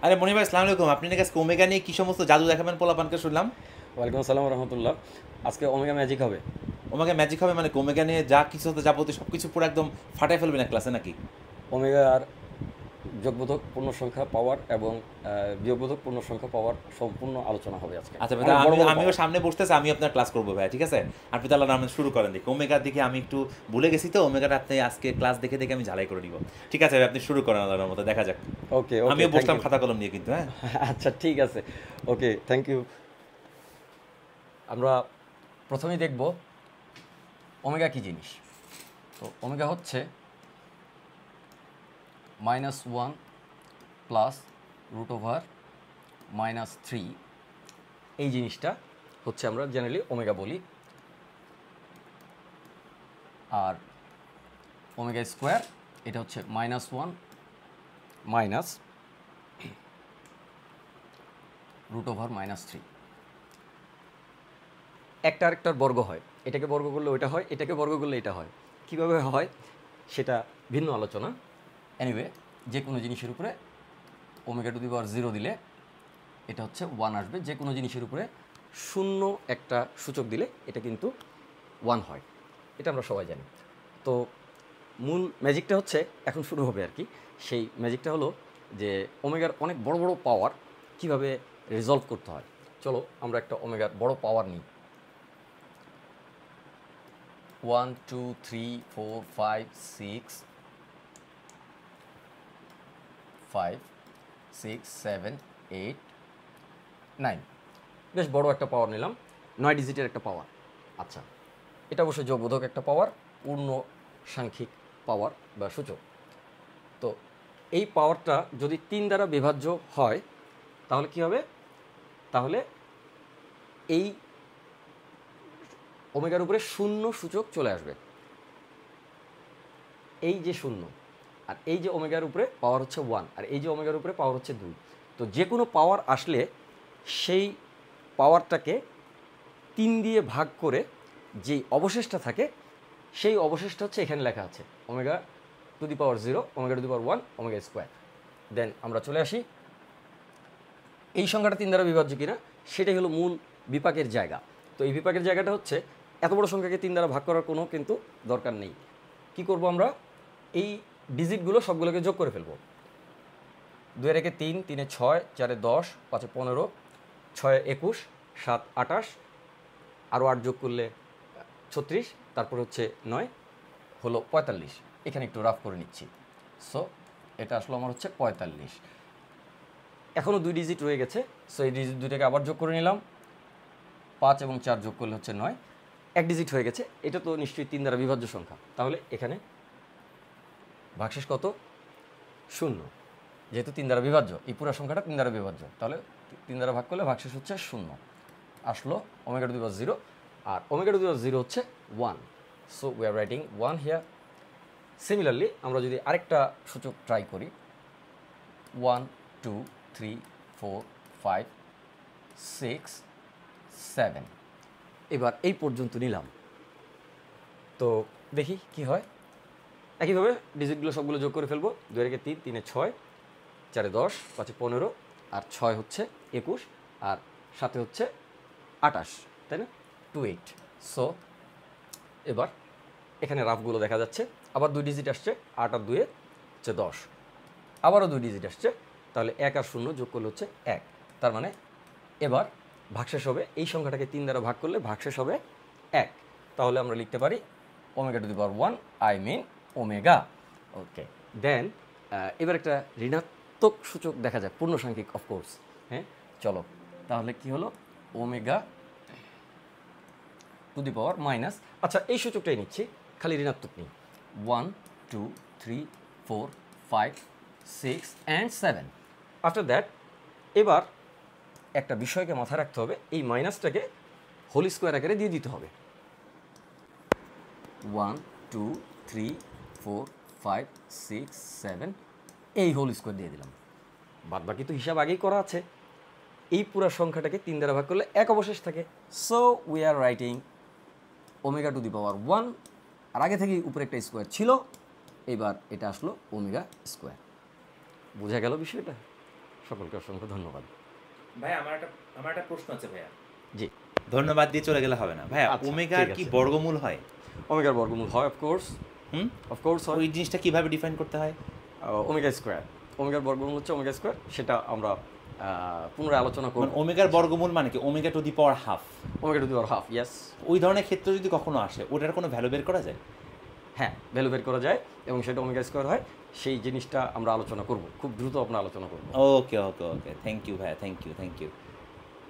আরে মনি ভাই, আসসালামু আলাইকুম। আপনি নাকি আজকে ওমেগা নিয়ে কি সমস্ত জাদু দেখাবেন পোলাপানকে শুনলাম। ওয়ালাইকুম আসসালাম রহমতুল্লাহ। আজকে ওমেগা ম্যাজিক হবে। ওমেগা ম্যাজিক হবে মানে ওমেগা নিয়ে যা কিছু হতে যাবতীয় সব কিছু পুরো একদম ফাটাই ফেলবেন এক ক্লাসে নাকি? ওমেগার যোগবোধক পূর্ণ সংখ্যা পাওয়ার এবং বিয়োগবোধক পূর্ণ সংখ্যা পাওয়ার সম্পূর্ণ আলোচনা হবে আজকে। আচ্ছা ভাই, অনেক বড় বড় আমিও পাওয়ার। সামনে বসতেছি, আমি আপনার ক্লাস করবো ভাই, ঠিক আছে? আপনি তাহলে নাম শুরু করেন, দেখি ওমেগার দিকে আমি একটু ভুলে গেছি, তো ওমেগাটা আপনি আজকে ক্লাস দেখে দেখে আমি ঝালাই করে নিব। ঠিক আছে ভাই, আপনি শুরু করেন আল্লাহর মতো, দেখা যাক। ওকে ওকে, আমিও থ্যাংক বসলাম ইউ। খাতা কলম নিয়ে কিন্তু, হ্যাঁ। আচ্ছা ঠিক আছে, ওকে থ্যাংক ইউ। আমরা প্রথমেই দেখব ওমেগা কী জিনিস। তো ওমেগা হচ্ছে -1 প্লাস √/-3। এই জিনিসটা হচ্ছে আমরা জেনারেলি ওমেগা বলি। আর ওমেগা স্কোয়ার এটা হচ্ছে -1 মাইনাস √/-3। একটা আরেকটার বর্গ হয়, এটাকে বর্গ করলে ওইটা হয়, এটাকে বর্গ করলে এটা হয়। কিভাবে হয় সেটা ভিন্ন আলোচনা। এনিওয়ে, যে কোনো জিনিসের উপরে ω⁻0 দিলে এটা হচ্ছে 1 আসবে। যে কোনো জিনিসের উপরে শূন্য একটা সূচক দিলে এটা কিন্তু 1 হয়। এটা আমরা সবাই জানি। তো মূল ম্যাজিকটা হচ্ছে এখন শুরু হবে আর কি। সেই ম্যাজিকটা হলো যে ওমেগার অনেক বড় বড় পাওয়ার কিভাবে রিজলভ করতে হয়। চলো আমরা একটা ওমেগার বড় পাওয়ার নিই। 1 2 3 4 5 6 5 6 7 8 9। বেশ বড় একটা পাওয়ার নিলাম, 9 ডিজিটের একটা পাওয়ার। আচ্ছা, এটা অবশ্যই যোগবোধক একটা পাওয়ার, পূর্ণ সাংখ্যিক পাওয়ার বা সূচক। তো এই পাওয়ারটা যদি 3 দ্বারা বিভাজ্য হয় তাহলে কি হবে? তাহলে এই ওমেগার উপরে শূন্য সূচক চলে আসবে। এই যে শূন্য, আর এই যে ওমেগার উপরে পাওয়ার হচ্ছে 1, আর এই যে ওমেগার উপরে পাওয়ার হচ্ছে 2। তো যে কোনো পাওয়ার আসলে সেই পাওয়ারটাকে 3 দিয়ে ভাগ করে যে অবশেষটা থাকে সেই অবশেষটা হচ্ছে এখানে লেখা আছে ω⁻0, ω⁻1, ওমেগা স্কোয়ার। দেন আমরা চলে আসি এই সংখ্যাটা 3 দ্বারা বিভাজ্য কিনা, সেটাই হলো মূল বিপাকের জায়গা। তো এই বিপাকের জায়গাটা হচ্ছে এত বড় সংখ্যাকে 3 দ্বারা ভাগ করার কোনো কিন্তু দরকার নেই। কি করব আমরা? এই ডিজিটগুলো সবগুলোকে যোগ করে ফেলবো। 2 এর একে 3, 3 এ 6, 4 এ 10, 5 এ 15, 6 এ 21, 7 28, আরও 8 যোগ করলে 36, তারপর হচ্ছে 9 হলো 45। এখানে একটু রাফ করে নিচ্ছি। সো এটা আসলে আমার হচ্ছে 45। এখনও 2 ডিজিট রয়ে গেছে। সো এই ডিজিট দুইটাকে আবার যোগ করে নিলাম। 5 এবং 4 যোগ করলে হচ্ছে 9। এক ডিজিট হয়ে গেছে। এটা তো নিশ্চয়ই 3 দ্বারা বিভাজ্য সংখ্যা। তাহলে এখানে ভাগশেষ কত? 0। যেহেতু 3 দ্বারা বিভাজ্য, এই পুরো সংখ্যাটা 3 দ্বারা বিভাজ্য, তাহলে 3 দ্বারা ভাগ করলে ভাগশেষ হচ্ছে 0। আসলো ω⁻0, আর ω⁻0 হচ্ছে 1। So we are writing 1 here. Similarly আমরা যদি আরেকটা সূচক ট্রাই করি, 1 2 3 4 5 6 7, এবার এই পর্যন্ত নিলাম। তো দেখি কি হয়। একইভাবে ডিজিটগুলো সবগুলো যোগ করে ফেলবো। 2 এর একে 3, 3 এ 6, 4 এ 10, 5 এ 15, আর 6 হচ্ছে 21, আর 7 হচ্ছে 28, তাই না? 28। সো এবার এখানে রাফগুলো দেখা যাচ্ছে। আবার 2 ডিজিট আসছে, 8 আর 2 হচ্ছে 10। আবারও 2 ডিজিট আসছে, তাহলে 1 আর 0 যোগ করলে হচ্ছে 1। তার মানে এবার ভাগশেষ হবে, এই সংখ্যাটাকে 3 দ্বারা ভাগ করলে ভাগশেষ হবে 1। তাহলে আমরা লিখতে পারি ω⁻1, আই মিন ওমেগা। ওকে, দেন এবার একটা ঋণাত্মক সূচক দেখা যায়, পূর্ণ সাংখ্যিক অফকোর্স। হ্যাঁ, চলো তাহলে কি হলো? ω⁻⁻। আচ্ছা, এই সূচকটাই নিচ্ছি, খালি ঋণাত্মক নেই। 1 2 3 4 5 6 অ্যান্ড 7। আফটার দ্যাট এবার একটা বিষয়কে মাথায় রাখতে হবে, এই মাইনাসটাকে হোল স্কোয়ার আকারে দিয়ে দিতে হবে। 1 2 3 4 5 6 7, এই হোল স্কোয়ার দিয়ে দিলাম। বাদ বাকি তো হিসাব আগেই করা আছে। এই পুরো সংখ্যাটাকে 3 দ্বারা ভাগ করলে 1 অবশেষ থাকে। সো উই আর রাইটিং ω⁻1, আর আগে থেকেই উপরে একটা স্কোয়ার ছিল, এবার এটা আসলো ওমেগা স্কোয়ার। বোঝা গেল বিষয়টা? সকলকে অসংখ্য ধন্যবাদ। ভাই আমার একটা প্রশ্ন আছে ভাইয়া। জি, ধন্যবাদ দিয়ে চলে গেলে হবে না ভাইয়া, আচ্ছা, ওমেগার ঠিক কি আছে। বর্গমূল হয়? ওমেগার বর্গমূল হয় অফকোর্স, অফকোর্স হয়। ওই জিনিসটা কিভাবে ডিফাইন করতে হয়? ওমেগা স্কোয়ার, ওমেগার বর্গমূল হচ্ছে ওমেগা স্কোয়ার, সেটা আমরা পুনরায় আলোচনা করব। মানে ওমেগার বর্গমূল মানে কি? Omega to the power half. Omega to the power half, yes. ওই ধরনের ক্ষেত্র যদি কখনো আসে, ওটার কোনো ভ্যালু বের করা যায়? হ্যাঁ, ভ্যালু বের করা যায় এবং সেটা ওমেগা স্কোয়ার হয়। সেই জিনিসটা আমরা আলোচনা করব, খুব দ্রুত আমরা আলোচনা করব। ওকে ওকে ওকে, থ্যাংক ইউ ভাইয়া, থ্যাংক ইউ।